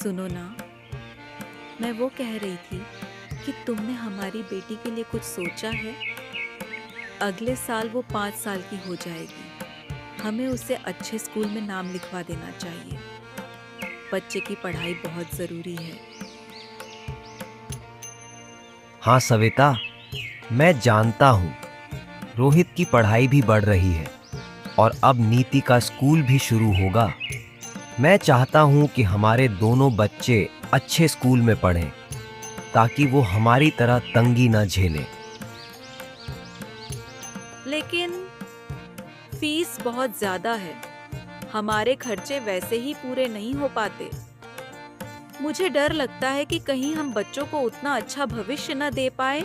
सुनो ना, मैं वो कह रही थी कि तुमने हमारी बेटी के लिए कुछ सोचा है? अगले साल वो 5 साल की हो जाएगी। हमें उसे अच्छे स्कूल में नाम लिखवा देना चाहिए। बच्चे की पढ़ाई बहुत ज़रूरी है। हाँ सविता, मैं जानता हूँ रोहित की पढ़ाई भी बढ़ रही है और अब नीति का स्कूल भी शुरू होगा। मैं चाहता हूँ कि हमारे दोनों बच्चे अच्छे स्कूल में पढ़ें ताकि वो हमारी तरह तंगी न झेलें। लेकिन फीस बहुत ज़्यादा है। हमारे खर्चे वैसे ही पूरे नहीं हो पाते। मुझे डर लगता है कि कहीं हम बच्चों को उतना अच्छा भविष्य न दे पाए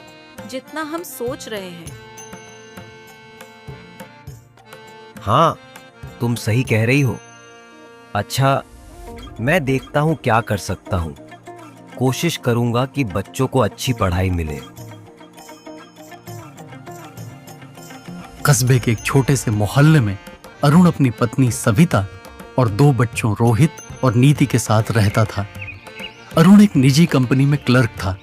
जितना हम सोच रहे हैं। हाँ, तुम सही कह रही हो। अच्छा, मैं देखता हूँ क्या कर सकता हूँ। कोशिश करूंगा कि बच्चों को अच्छी पढ़ाई मिले। कस्बे के एक छोटे से मोहल्ले में अरुण अपनी पत्नी सविता और 2 बच्चों रोहित और नीति के साथ रहता था। अरुण एक निजी कंपनी में क्लर्क था।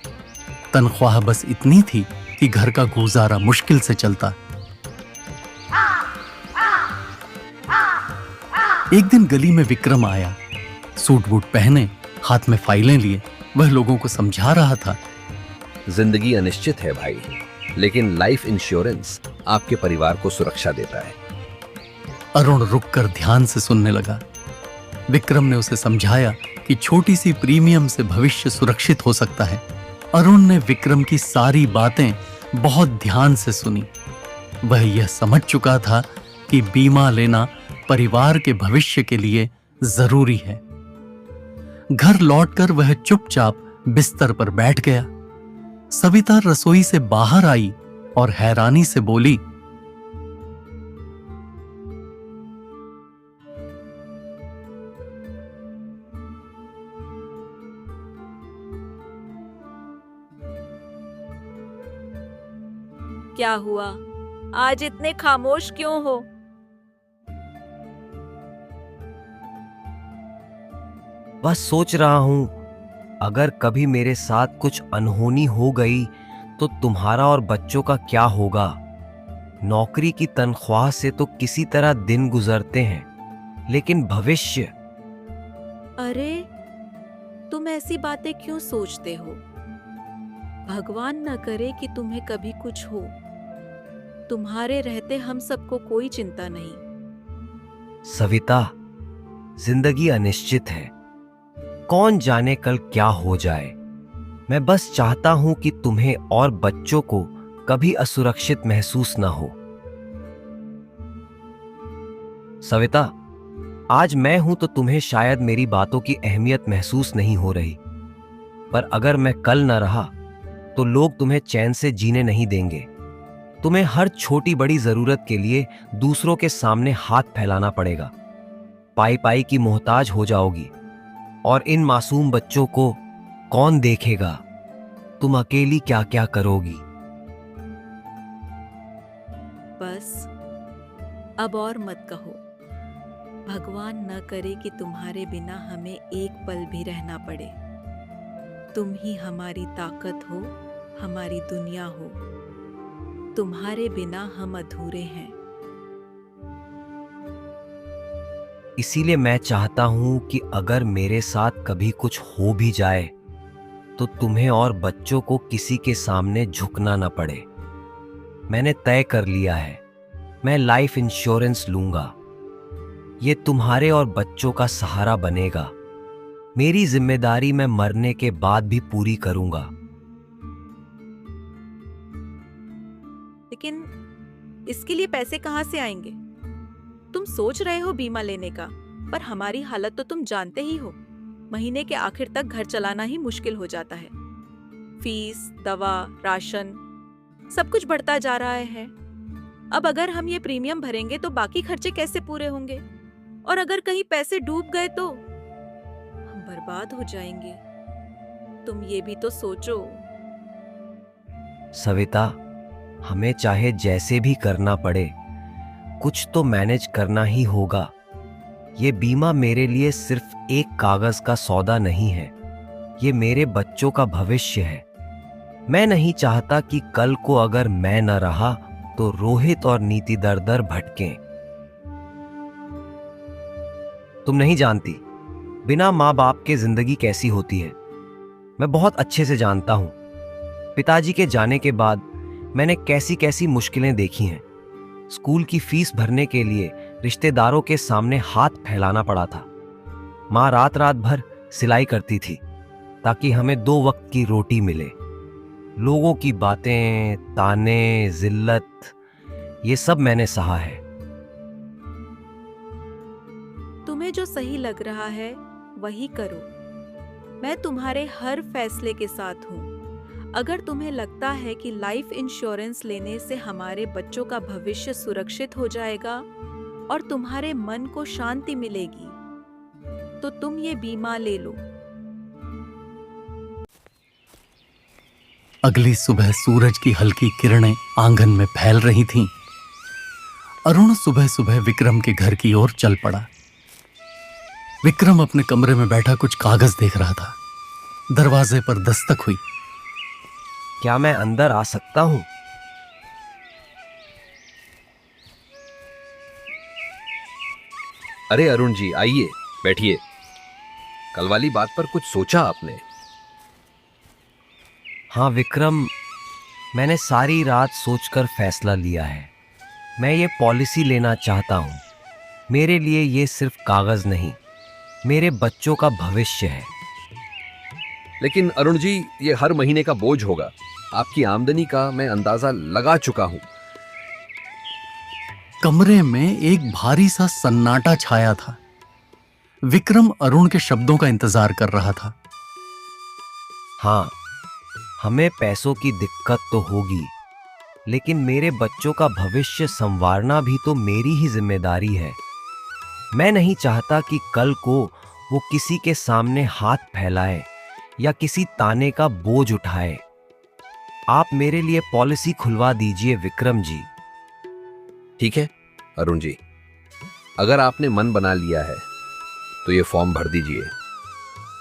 तनख्वाह बस इतनी थी कि घर का गुजारा मुश्किल से चलता। एक दिन गली में विक्रम आया। सूट बूट पहने, हाथ में फाइलें लिए, वह लोगों को समझा रहा था। जिंदगी अनिश्चित है भाई, लेकिन लाइफ इंश्योरेंस आपके परिवार को सुरक्षा देता है। अरुण रुककर ध्यान से सुनने लगा। विक्रम ने उसे समझाया कि छोटी सी प्रीमियम से भविष्य सुरक्षित हो सकता है। अरुण ने विक्रम की सारी बातें बहुत ध्यान से सुनी। वह यह समझ चुका था कि बीमा लेना परिवार के भविष्य के लिए जरूरी है। घर लौटकर वह चुपचाप बिस्तर पर बैठ गया। सविता रसोई से बाहर आई और हैरानी से बोली, क्या हुआ? आज इतने खामोश क्यों हो? बस सोच रहा हूं, अगर कभी मेरे साथ कुछ अनहोनी हो गई तो तुम्हारा और बच्चों का क्या होगा। नौकरी की तनख्वाह से तो किसी तरह दिन गुजरते हैं, लेकिन भविष्य। अरे, तुम ऐसी बातें क्यों सोचते हो? भगवान न करे कि तुम्हें कभी कुछ हो। तुम्हारे रहते हम सबको कोई चिंता नहीं। सविता, जिंदगी अनिश्चित है। कौन जाने कल क्या हो जाए। मैं बस चाहता हूं कि तुम्हें और बच्चों को कभी असुरक्षित महसूस ना हो। सविता, आज मैं हूं तो तुम्हें शायद मेरी बातों की अहमियत महसूस नहीं हो रही, पर अगर मैं कल न रहा तो लोग तुम्हें चैन से जीने नहीं देंगे। तुम्हें हर छोटी बड़ी जरूरत के लिए दूसरों के सामने हाथ फैलाना पड़ेगा। पाई पाई की मोहताज हो जाओगी और इन मासूम बच्चों को कौन देखेगा। तुम अकेली क्या क्या करोगी। बस अब और मत कहो। भगवान न करे कि तुम्हारे बिना हमें एक पल भी रहना पड़े। तुम ही हमारी ताकत हो, हमारी दुनिया हो। तुम्हारे बिना हम अधूरे हैं। इसीलिए मैं चाहता हूं कि अगर मेरे साथ कभी कुछ हो भी जाए तो तुम्हें और बच्चों को किसी के सामने झुकना न पड़े। मैंने तय कर लिया है, मैं लाइफ इंश्योरेंस लूंगा। ये तुम्हारे और बच्चों का सहारा बनेगा। मेरी जिम्मेदारी मैं मरने के बाद भी पूरी करूंगा। लेकिन इसके लिए पैसे कहाँ से आएंगे? तुम सोच रहे हो बीमा लेने का, पर हमारी हालत तो तुम जानते ही हो। महीने के आखिर तक घर चलाना ही मुश्किल हो जाता है। फीस, दवा, राशन, सब कुछ बढ़ता जा रहा है। अब अगर हम ये प्रीमियम भरेंगे तो बाकी खर्चे कैसे पूरे होंगे? और अगर कहीं पैसे डूब गए तो हम बर्बाद हो जाएंगे। तुम ये भी तो सोचो। सविता, हमें चाहे जैसे भी करना पड़े, कुछ तो मैनेज करना ही होगा। ये बीमा मेरे लिए सिर्फ एक कागज का सौदा नहीं है, ये मेरे बच्चों का भविष्य है। मैं नहीं चाहता कि कल को अगर मैं न रहा तो रोहित और नीति दर दर भटकें। तुम नहीं जानती बिना माँ बाप के जिंदगी कैसी होती है। मैं बहुत अच्छे से जानता हूं। पिताजी के जाने के बाद मैंने कैसी कैसी मुश्किलें देखी हैं। स्कूल की फीस भरने के लिए रिश्तेदारों के सामने हाथ फैलाना पड़ा था। माँ रात रात भर सिलाई करती थी ताकि हमें 2 वक्त की रोटी मिले। लोगों की बातें, ताने, जिल्लत, ये सब मैंने सहा है। तुम्हें जो सही लग रहा है वही करो। मैं तुम्हारे हर फैसले के साथ हूँ। अगर तुम्हें लगता है कि लाइफ इंश्योरेंस लेने से हमारे बच्चों का भविष्य सुरक्षित हो जाएगा और तुम्हारे मन को शांति मिलेगी, तो तुम ये बीमा ले लो। अगली सुबह सूरज की हल्की किरणें आंगन में फैल रही थीं। अरुण सुबह सुबह विक्रम के घर की ओर चल पड़ा। विक्रम अपने कमरे में बैठा कुछ कागज देख रहा था। दरवाजे पर दस्तक हुई। क्या मैं अंदर आ सकता हूं? अरे अरुण जी, आइए, बैठिए। कल वाली बात पर कुछ सोचा आपने? हाँ विक्रम, मैंने सारी रात सोचकर फैसला लिया है। मैं ये पॉलिसी लेना चाहता हूँ। मेरे लिए ये सिर्फ कागज नहीं, मेरे बच्चों का भविष्य है। लेकिन अरुण जी, ये हर महीने का बोझ होगा। आपकी आमदनी का मैं अंदाजा लगा चुका हूं। कमरे में एक भारी सा सन्नाटा छाया था। विक्रम अरुण के शब्दों का इंतजार कर रहा था। हाँ, हमें पैसों की दिक्कत तो होगी, लेकिन मेरे बच्चों का भविष्य संवारना भी तो मेरी ही जिम्मेदारी है। मैं नहीं चाहता कि कल को वो किसी के सामने हाथ फैलाए या किसी ताने का बोझ उठाए। आप मेरे लिए पॉलिसी खुलवा दीजिए विक्रम जी। ठीक है अरुण जी, अगर आपने मन बना लिया है तो ये फॉर्म भर दीजिए।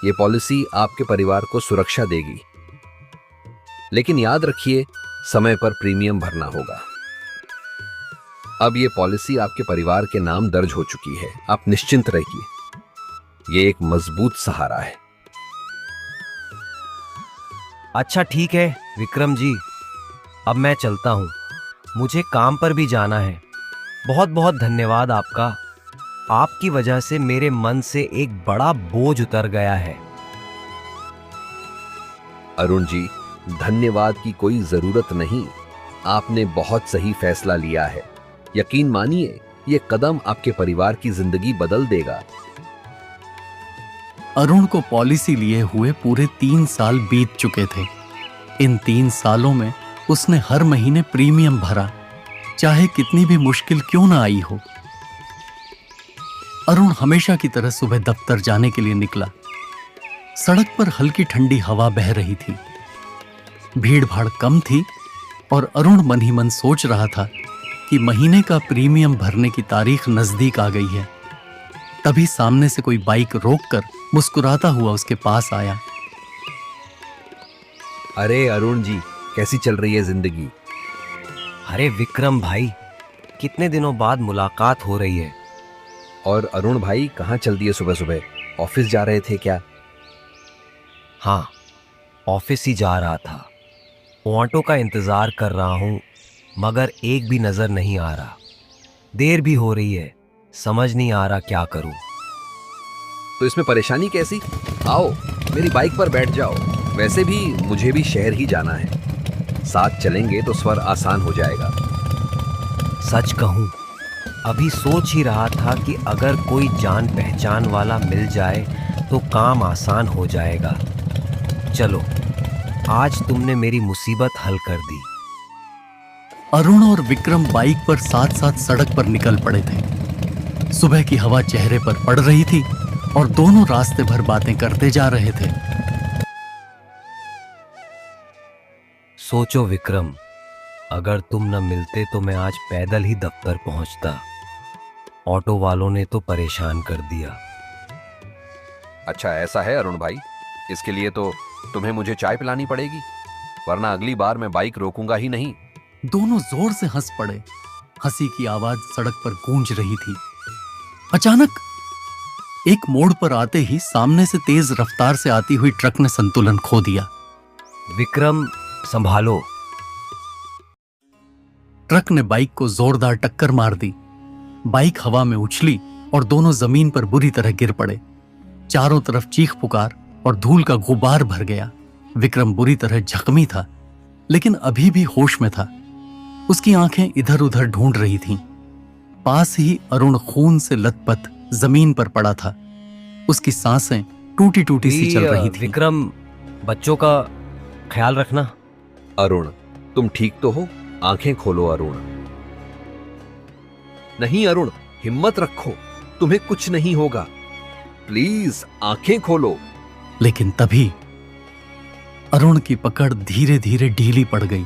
ये पॉलिसी आपके परिवार को सुरक्षा देगी, लेकिन याद रखिए, समय पर प्रीमियम भरना होगा। अब ये पॉलिसी आपके परिवार के नाम दर्ज हो चुकी है। आप निश्चिंत रहिए, ये एक मजबूत सहारा है। अच्छा ठीक है विक्रम जी, अब मैं चलता हूँ। मुझे काम पर भी जाना है। बहुत बहुत धन्यवाद आपका। आपकी वजह से मेरे मन से एक बड़ा बोझ उतर गया है। अरुण जी, धन्यवाद की कोई जरूरत नहीं। आपने बहुत सही फैसला लिया है। यकीन मानिए, ये कदम आपके परिवार की जिंदगी बदल देगा। अरुण को पॉलिसी लिए हुए पूरे 3 साल बीत चुके थे। इन 3 सालों में उसने हर महीने प्रीमियम भरा, चाहे कितनी भी मुश्किल क्यों ना आई हो। अरुण हमेशा की तरह सुबह दफ्तर जाने के लिए निकला। सड़क पर हल्की ठंडी हवा बह रही थी। भीड़ भाड़ कम थी और अरुण मन ही मन सोच रहा था कि महीने का प्रीमियम भरने की तारीख नजदीक आ गई है। तभी सामने से कोई बाइक रोककर मुस्कुराता हुआ उसके पास आया। अरे अरुण जी, कैसी चल रही है जिंदगी? अरे विक्रम भाई, कितने दिनों बाद मुलाकात हो रही है। और अरुण भाई, कहाँ चल दिए सुबह सुबह? ऑफिस जा रहे थे क्या? हाँ, ऑफिस ही जा रहा था। ऑटो का इंतजार कर रहा हूँ, मगर एक भी नजर नहीं आ रहा। देर भी हो रही है, समझ नहीं आ रहा क्या करूं। तो इसमें परेशानी कैसी? आओ, मेरी बाइक पर बैठ जाओ। वैसे भी मुझे भी शहर ही जाना है। साथ चलेंगे तो सफर आसान हो जाएगा। सच कहूं, अभी सोच ही रहा था कि अगर कोई जान पहचान वाला मिल जाए तो काम आसान हो जाएगा। चलो, आज तुमने मेरी मुसीबत हल कर दी। अरुण और विक्रम बाइक पर साथ साथ सड़क पर निकल पड़े थे। सुबह की हवा चेहरे पर पड़ रही थी और दोनों रास्ते भर बातें करते जा रहे थे। सोचो विक्रम, अगर तुम न मिलते तो मैं आज पैदल ही दफ्तर पहुंचता। ऑटो वालों ने तो परेशान कर दिया। अच्छा ऐसा है अरुण भाई, इसके लिए तो तुम्हें मुझे चाय पिलानी पड़ेगी, वरना अगली बार मैं बाइक रोकूंगा ही नहीं। दोनों जोर से हंस पड़े। हंसी की आवाज सड़क पर गूंज रही थी। अचानक एक मोड़ पर आते ही सामने से तेज रफ्तार से आती हुई ट्रक ने संतुलन खो दिया। विक्रम, संभालो। ट्रक ने बाइक को जोरदार टक्कर मार दी। बाइक हवा में उछली और दोनों जमीन पर बुरी तरह गिर पड़े। चारों तरफ चीख पुकार और धूल का गुबार भर गया। विक्रम बुरी तरह जख्मी था, लेकिन अभी भी होश में था। उसकी आंखें इधर उधर ढूंढ रही थीं। पास ही अरुण खून से लथपथ जमीन पर पड़ा था। उसकी सांसें टूटी टूटी सी चल रही थी। विक्रम, बच्चों का ख्याल रखना। अरुण, तुम ठीक तो हो? आंखें खोलो अरुण। नहीं अरुण, हिम्मत रखो, तुम्हें कुछ नहीं होगा। प्लीज आंखें खोलो। लेकिन तभी अरुण की पकड़ धीरे धीरे ढीली पड़ गई।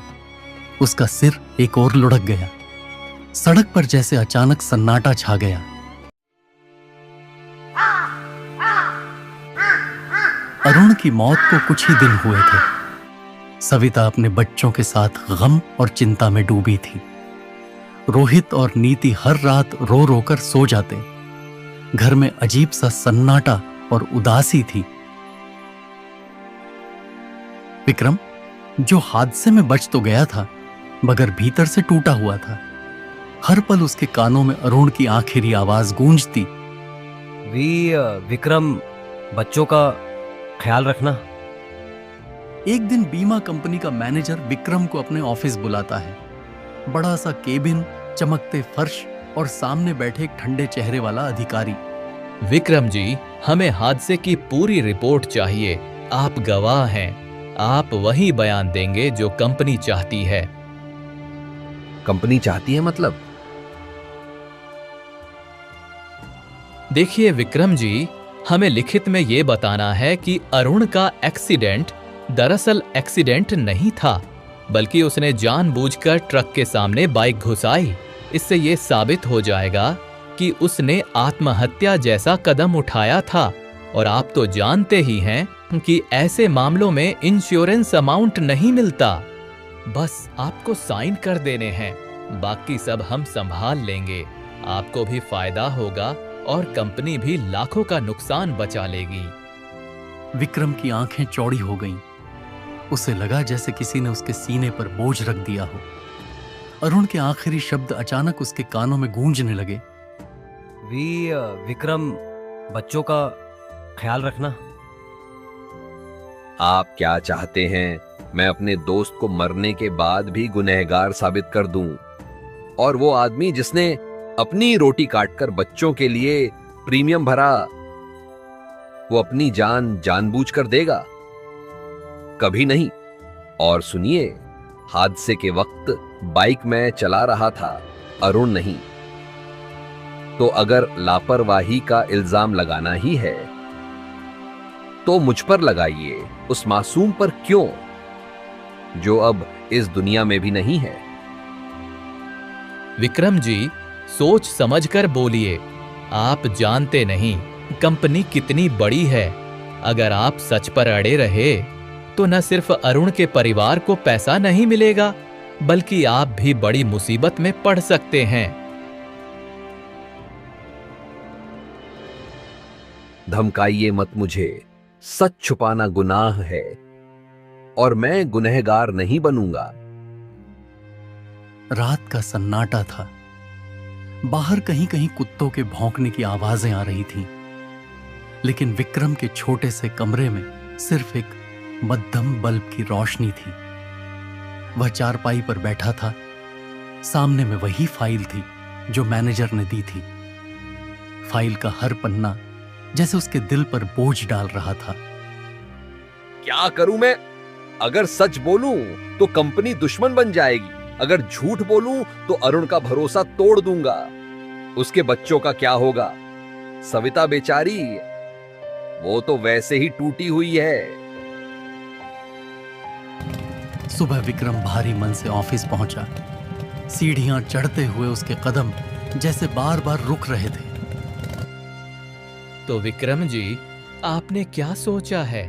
उसका सिर एक ओर लुढ़क गया। सड़क पर जैसे अचानक सन्नाटा छा गया। अरुण की मौत को कुछ ही दिन हुए थे। सविता अपने बच्चों के साथ गम और चिंता में डूबी थी। रोहित और नीति हर रात रो रो कर सो जाते। घर में अजीब सा सन्नाटा और उदासी थी। विक्रम, जो हादसे में बच तो गया था, मगर भीतर से टूटा हुआ था। हर पल उसके कानों में अरुण की आखिरी आवाज गूंजती। विक्रम, बच्चों का ख्याल रखना। एक दिन बीमा कंपनी का मैनेजर विक्रम को अपने ऑफिस बुलाता है। बड़ा सा केबिन, चमकते फर्श और सामने बैठे एक ठंडे चेहरे वाला अधिकारी। विक्रम जी, हमें हादसे की पूरी रिपोर्ट चाहिए। आप गवाह हैं, आप वही बयान देंगे जो कंपनी चाहती है। कंपनी चाहती है मतलब? देखिए विक्रम जी, हमें लिखित में ये बताना है कि अरुण का एक्सीडेंट दरअसल एक्सीडेंट नहीं था, बल्कि उसने जानबूझकर ट्रक के सामने बाइक घुसाई। इससे ये साबित हो जाएगा कि उसने आत्महत्या जैसा कदम उठाया था। और आप तो जानते ही हैं कि ऐसे मामलों में इंश्योरेंस अमाउंट नहीं मिलता। बस आपको साइन कर देने हैं, बाकी सब हम संभाल लेंगे। आपको भी फायदा होगा और कंपनी भी लाखों का नुकसान बचा लेगी। विक्रम की आंखें चौड़ी हो गईं। उसे लगा जैसे किसी ने उसके सीने पर बोझ रख दिया हो। अरुण के आखिरी शब्द अचानक उसके कानों में गूंजने लगे। विक्रम, बच्चों का ख्याल रखना। आप क्या चाहते हैं? मैं अपने दोस्त को मरने के बाद भी गुनहगार साबित कर दूं? और वो आदमी जिसने अपनी रोटी काटकर बच्चों के लिए प्रीमियम भरा, वो अपनी जान जानबूझकर देगा? कभी नहीं। और सुनिए, हादसे के वक्त बाइक मैं चला रहा था, अरुण नहीं। तो अगर लापरवाही का इल्जाम लगाना ही है तो मुझ पर लगाइए, उस मासूम पर क्यों, जो अब इस दुनिया में भी नहीं है। विक्रम जी, सोच समझकर बोलिए। आप जानते नहीं कंपनी कितनी बड़ी है। अगर आप सच पर अड़े रहे तो न सिर्फ अरुण के परिवार को पैसा नहीं मिलेगा, बल्कि आप भी बड़ी मुसीबत में पड़ सकते हैं। धमकाइए मत मुझे, सच छुपाना गुनाह है और मैं गुनहगार नहीं बनूंगा। रात का सन्नाटा था। बाहर कहीं कहीं कुत्तों के भौंकने की आवाजें आ रही थीं, लेकिन विक्रम के छोटे से कमरे में सिर्फ एक मध्यम बल्ब की रोशनी थी। वह चारपाई पर बैठा था। सामने में वही फाइल थी जो मैनेजर ने दी थी। फाइल का हर पन्ना जैसे उसके दिल पर बोझ डाल रहा था। क्या करूं मैं? अगर सच बोलूं तो कंपनी दुश्मन बन जाएगी, अगर झूठ बोलूं तो अरुण का भरोसा तोड़ दूंगा। उसके बच्चों का क्या होगा? सविता बेचारी, वो तो वैसे ही टूटी हुई है। सुबह विक्रम भारी मन से ऑफिस पहुंचा। सीढ़ियां चढ़ते हुए उसके कदम जैसे बार बार रुक रहे थे। तो विक्रम जी, आपने क्या सोचा है?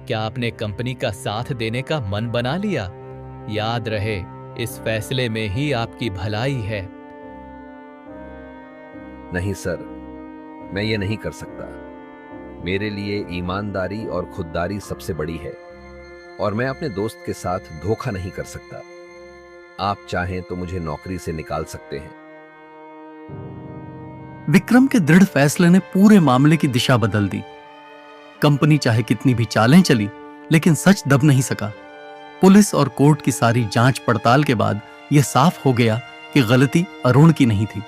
क्या आपने कंपनी का साथ देने का मन बना लिया? याद रहे, इस फैसले में ही आपकी भलाई है। नहीं सर, मैं ये नहीं कर सकता। मेरे लिए ईमानदारी और खुददारी सबसे बड़ी है और मैं अपने दोस्त के साथ धोखा नहीं कर सकता। आप चाहें तो मुझे नौकरी से निकाल सकते हैं। विक्रम के दृढ़ फैसले ने पूरे मामले की दिशा बदल दी। कंपनी चाहे कितनी भी चालें चली, लेकिन सच दब नहीं सका। पुलिस और कोर्ट की सारी जांच पड़ताल के बाद यह साफ हो गया कि गलती अरुण की नहीं थी।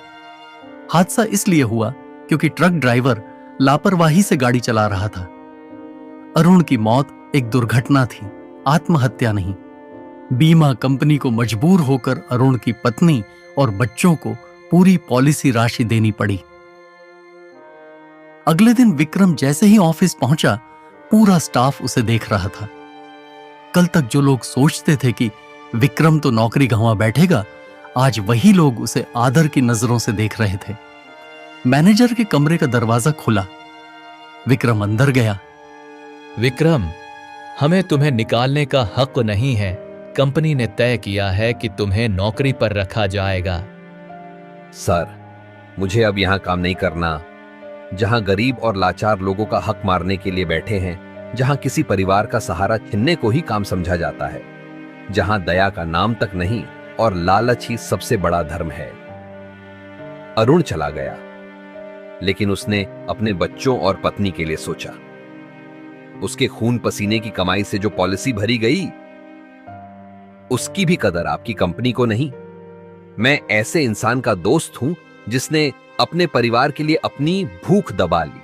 हादसा इसलिए हुआ क्योंकि ट्रक ड्राइवर लापरवाही से गाड़ी चला रहा था। अरुण की मौत एक दुर्घटना थी, आत्महत्या नहीं। बीमा कंपनी को मजबूर होकर अरुण की पत्नी और बच्चों को पूरी पॉलिसी राशि देनी पड़ी। अगले दिन विक्रम जैसे ही ऑफिस पहुंचा, पूरा स्टाफ उसे देख रहा था। कल तक जो लोग सोचते थे कि विक्रम तो नौकरी गंवा बैठेगा, आज वही लोग उसे आदर की नजरों से देख रहे थे। मैनेजर के कमरे का दरवाजा खुला। विक्रम अंदर गया। विक्रम, हमें तुम्हें निकालने का हक नहीं है। कंपनी ने तय किया है कि तुम्हें नौकरी पर रखा जाएगा। सर, मुझे अब यहां काम नहीं करना, जहां गरीब और लाचार लोगों का हक मारने के लिए बैठे हैं, जहां किसी परिवार का सहारा छीनने को ही काम समझा जाता है, जहां दया का नाम तक नहीं और लालच ही सबसे बड़ा धर्म है। अरुण चला गया, लेकिन उसने अपने बच्चों और पत्नी के लिए सोचा। उसके खून पसीने की कमाई से जो पॉलिसी भरी गई, उसकी भी कदर आपकी कंपनी को नहीं। मैं ऐसे इंसान का दोस्त हूं जिसने अपने परिवार के लिए अपनी भूख दबा ली,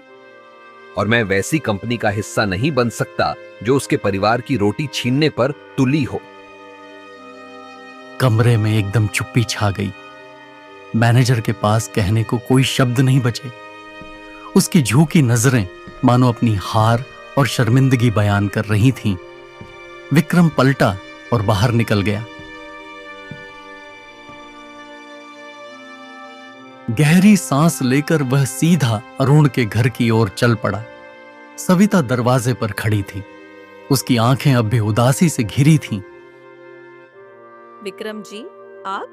और मैं वैसी कंपनी का हिस्सा नहीं बन सकता जो उसके परिवार की रोटी छीनने पर तुली हो। कमरे में एकदम चुप्पी छा गई। मैनेजर के पास कहने को कोई शब्द नहीं बचे। उसकी झुकी नजरें मानो अपनी हार और शर्मिंदगी बयान कर रही थीं। विक्रम पलटा और बाहर निकल गया। गहरी सांस लेकर वह सीधा अरुण के घर की ओर चल पड़ा। सविता दरवाजे पर खड़ी थी। उसकी आंखें अब भी उदासी से घिरी थीं। विक्रम जी, आप?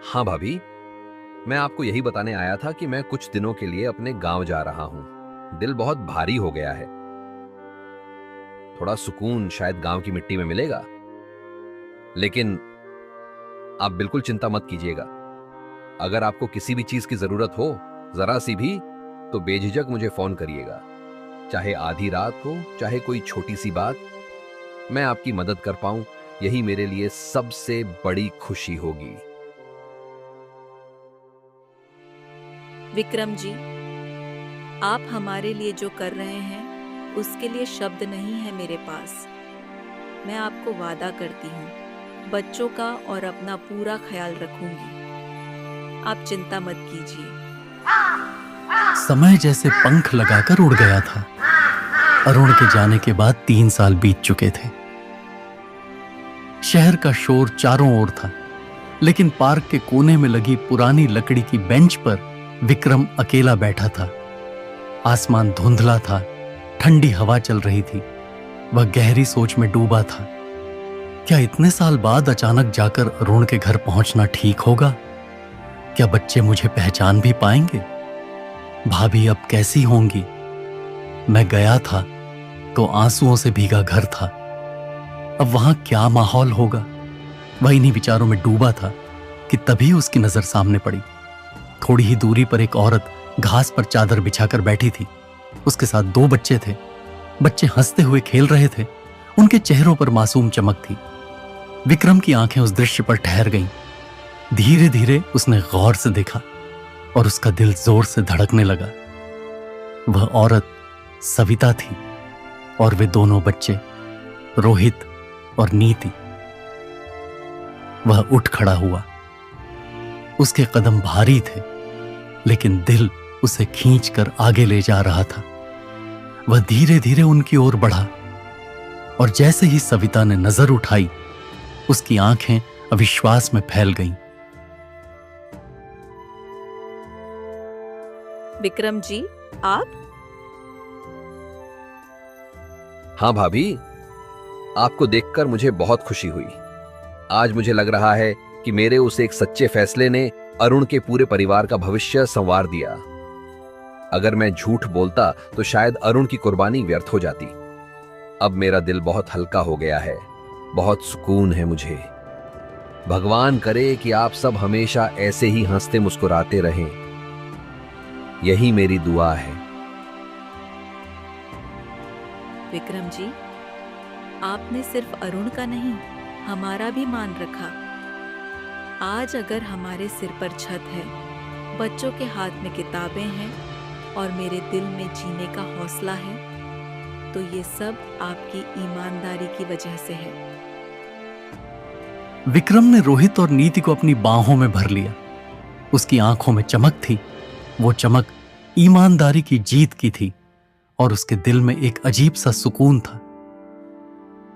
हाँ भाभी, मैं आपको यही बताने आया था कि मैं कुछ दिनों के लिए अपने गांव जा रहा हूं। दिल बहुत भारी हो गया है। थोड़ा सुकून शायद गांव की मिट्टी में मिलेगा। लेकिन आप बिल्कुल चिंता मत कीजिएगा। अगर आपको किसी भी चीज की जरूरत हो, जरा सी भी, तो बेझिझक मुझे फोन करिएगा। चाहे आधी रात हो, चाहे कोई छोटी सी बात, मैं आपकी मदद कर पाऊं, यही मेरे लिए सबसे बड़ी खुशी होगी। विक्रम जी, आप हमारे लिए जो कर रहे हैं, उसके लिए शब्द नहीं है मेरे पास। मैं आपको वादा करती हूँ, बच्चों का और अपना पूरा ख्याल रखूंगी। आप चिंता मत कीजिए। समय जैसे पंख लगाकर उड़ गया था। अरुण के जाने के बाद 3 साल बीत चुके थे। शहर का शोर चारों ओर था, लेकिन पार्क के कोने में लगी पुरानी लकड़ी की बेंच पर विक्रम अकेला बैठा था। आसमान धुंधला था, ठंडी हवा चल रही थी। वह गहरी सोच में डूबा था। क्या इतने साल बाद अचानक जाकर अरुण के घर पहुंचना ठीक होगा? क्या बच्चे मुझे पहचान भी पाएंगे? भाभी अब कैसी होंगी? मैं गया था तो आंसुओं से भीगा घर था। अब वहां क्या माहौल होगा? वह इन्हीं विचारों में डूबा था कि तभी उसकी नजर सामने पड़ी। थोड़ी ही दूरी पर एक औरत घास पर चादर बिछाकर बैठी थी। उसके साथ 2 बच्चे थे। बच्चे हंसते हुए खेल रहे थे। उनके चेहरों पर मासूम चमक थी। विक्रम की आंखें उस दृश्य पर ठहर गईं। धीरे धीरे उसने गौर से देखा और उसका दिल जोर से धड़कने लगा। वह औरत सविता थी और वे दोनों बच्चे, रोहित और नीति। वह उठ खड़ा हुआ। उसके कदम भारी थे, लेकिन दिल उसे खींचकर आगे ले जा रहा था। वह धीरे धीरे उनकी ओर बढ़ा और जैसे ही सविता ने नजर उठाई, उसकी आंखें अविश्वास में फैल गईं। विक्रम जी, आप? हाँ भाभी, आपको देखकर मुझे बहुत खुशी हुई। आज मुझे लग रहा है कि मेरे उस एक सच्चे फैसले ने अरुण के पूरे परिवार का भविष्य संवार दिया। अगर मैं झूठ बोलता तो शायद अरुण की कुर्बानी व्यर्थ हो जाती। अब मेरा दिल बहुत हल्का हो गया है, बहुत सुकून है मुझे। भगवान करे कि आप सब हमेशा ऐसे ही हंसते मुस्कुराते रहें, यही मेरी दुआ है। विक्रम जी, आपने सिर्फ अरुण का नहीं, हमारा भी मान रखा। आज अगर हमारे सिर पर छत है, बच्चों के हाथ में किताबें हैं और मेरे दिल में जीने का हौसला है, तो ये सब आपकी ईमानदारी की वजह से है। विक्रम ने रोहित और नीति को अपनी बाहों में भर लिया। उसकी आंखों में चमक थी। वो चमक ईमानदारी की जीत की थी और उसके दिल में एक अजीब सा सुकून था।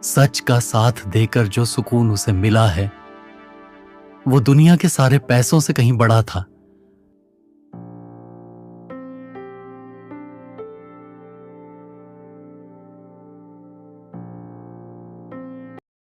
सच का साथ देकर जो सुकून उसे मिला है, वो दुनिया के सारे पैसों से कहीं बड़ा था।